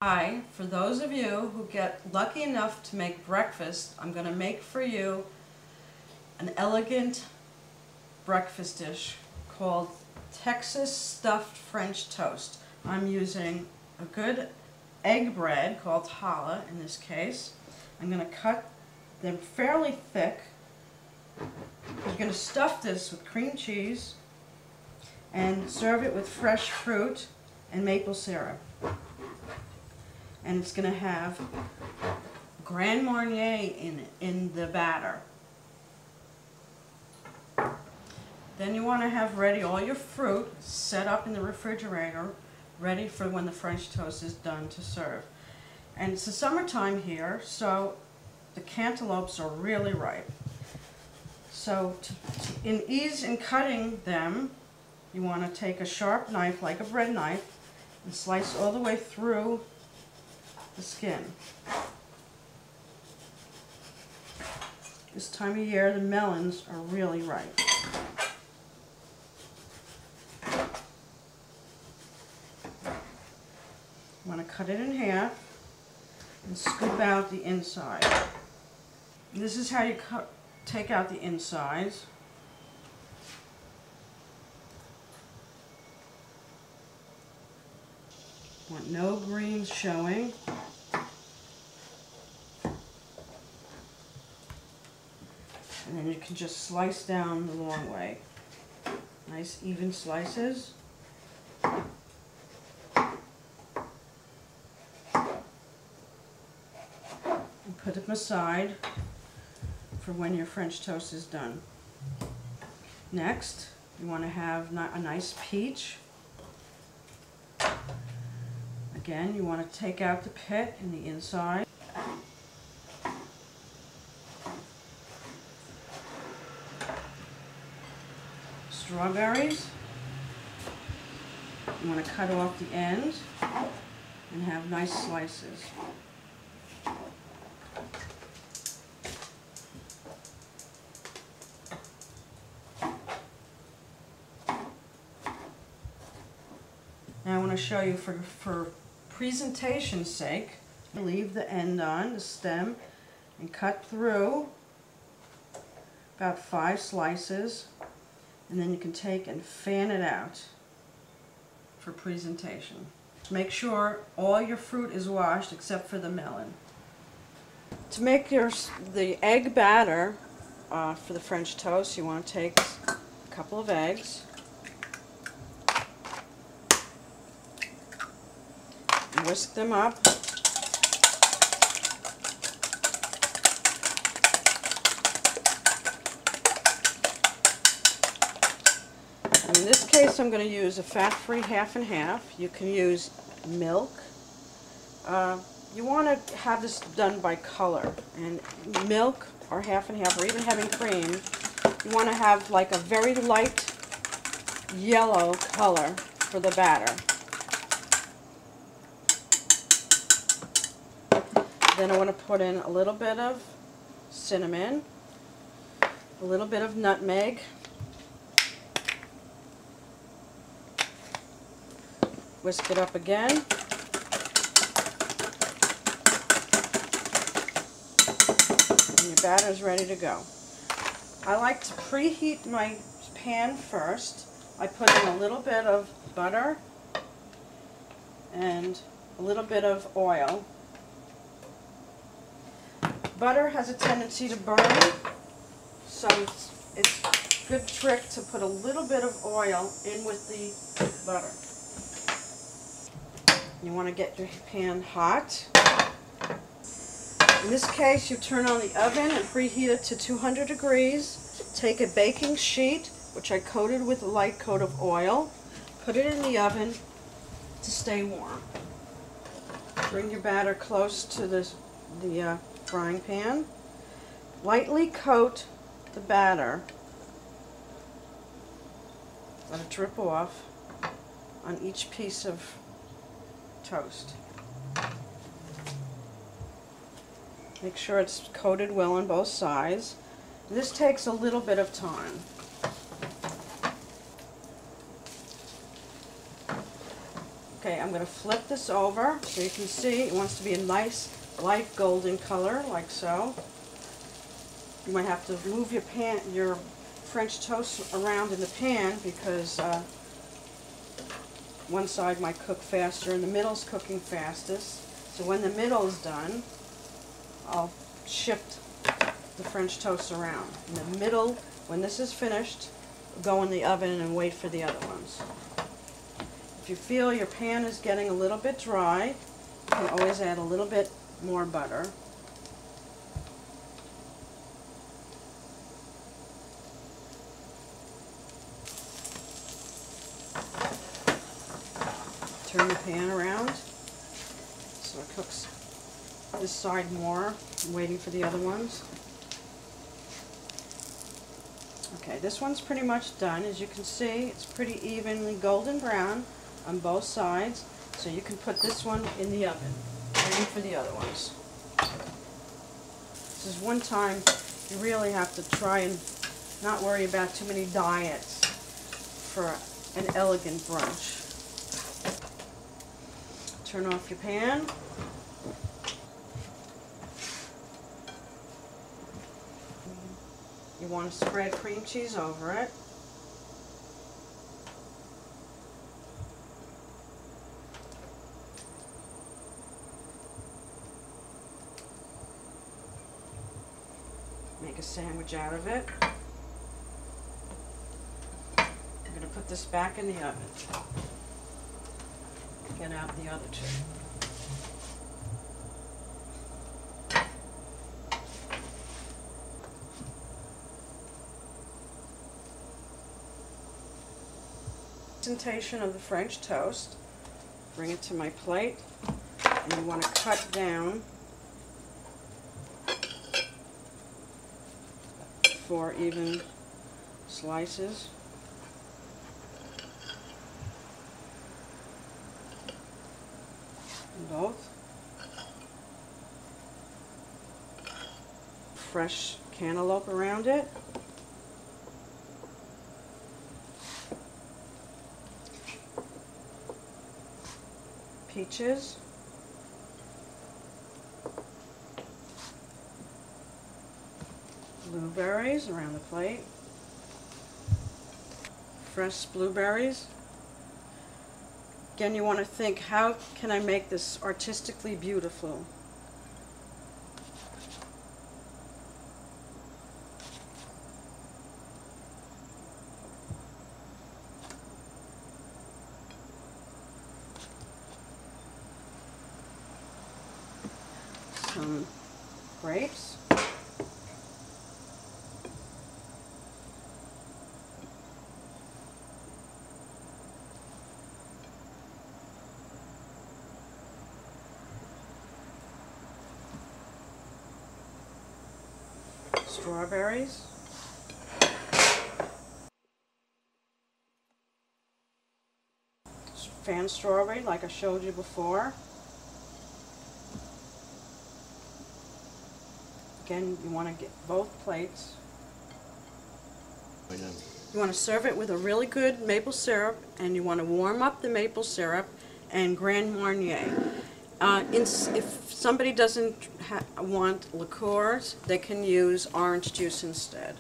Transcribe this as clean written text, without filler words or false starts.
For those of you who get lucky enough to make breakfast, I'm going to make for you an elegant breakfast dish called Texas Stuffed French Toast. I'm using a good egg bread called challah in this case. I'm going to cut them fairly thick. You're going to stuff this with cream cheese and serve it with fresh fruit and maple syrup. And it's going to have Grand Marnier in the batter. Then you want to have ready all your fruit set up in the refrigerator, ready for when the French toast is done to serve. And it's the summertime here, so the cantaloupes are really ripe. So in ease in cutting them, you want to take a sharp knife, like a bread knife, and slice all the way through the skin. This time of year, the melons are really ripe. You want to cut it in half and scoop out the inside. This is how you take out the insides. Want no greens showing. And then you can just slice down the long way. Nice even slices. And put them aside for when your French toast is done. Next, you want to have a nice peach. Again, you want to take out the pit and the inside. Strawberries. You want to cut off the ends and have nice slices. Now I want to show you for presentation's sake, leave the end on, the stem, and cut through about 5 slices, and then you can take and fan it out for presentation. Make sure all your fruit is washed except for the melon. To make the egg batter for the French toast, you want to take a couple of eggs, whisk them up, and in this case I'm going to use a fat-free half and half. You can use milk. You want to have this done by color, and milk or half and half, or even having cream, you want to have like a very light yellow color for the batter. Then I want to put in a little bit of cinnamon, a little bit of nutmeg, whisk it up again, and your batter is ready to go. I like to preheat my pan first. I put in a little bit of butter and a little bit of oil. Butter has a tendency to burn, so it's a good trick to put a little bit of oil in with the butter. You want to get your pan hot. In this case, you turn on the oven and preheat it to 200 degrees. Take a baking sheet, which I coated with a light coat of oil, put it in the oven to stay warm. Bring your batter close to the frying pan. Lightly coat the batter. Let it drip off on each piece of toast. Make sure it's coated well on both sides. This takes a little bit of time. Okay, I'm going to flip this over so you can see it wants to be a nice light golden color, like so. You might have to move your French toast around in the pan because one side might cook faster and the middle's cooking fastest. So when the middle's done, I'll shift the French toast around. In the middle, when this is finished, go in the oven and wait for the other ones. If you feel your pan is getting a little bit dry, you can always add a little bit more butter. Turn the pan around so it cooks this side more. I'm waiting for the other ones. Okay, this one's pretty much done. As you can see, it's pretty evenly golden brown on both sides, so you can put this one in the oven, waiting for the other ones. This is one time you really have to try and not worry about too many diets for an elegant brunch. Turn off your pan. You want to spread cream cheese over it. Make a sandwich out of it. I'm going to put this back in the oven. Get out the other two. Presentation of the French toast. Bring it to my plate, and you want to cut down 4 even slices. Both. Fresh cantaloupe around it. Peaches. Blueberries around the plate. Fresh blueberries. Again, you want to think, how can I make this artistically beautiful? Some grapes. Strawberries. Fan strawberry, like I showed you before. Again, you want to get both plates. You want to serve it with a really good maple syrup, and you want to warm up the maple syrup and Grand Marnier. If somebody doesn't want liqueurs, they can use orange juice instead.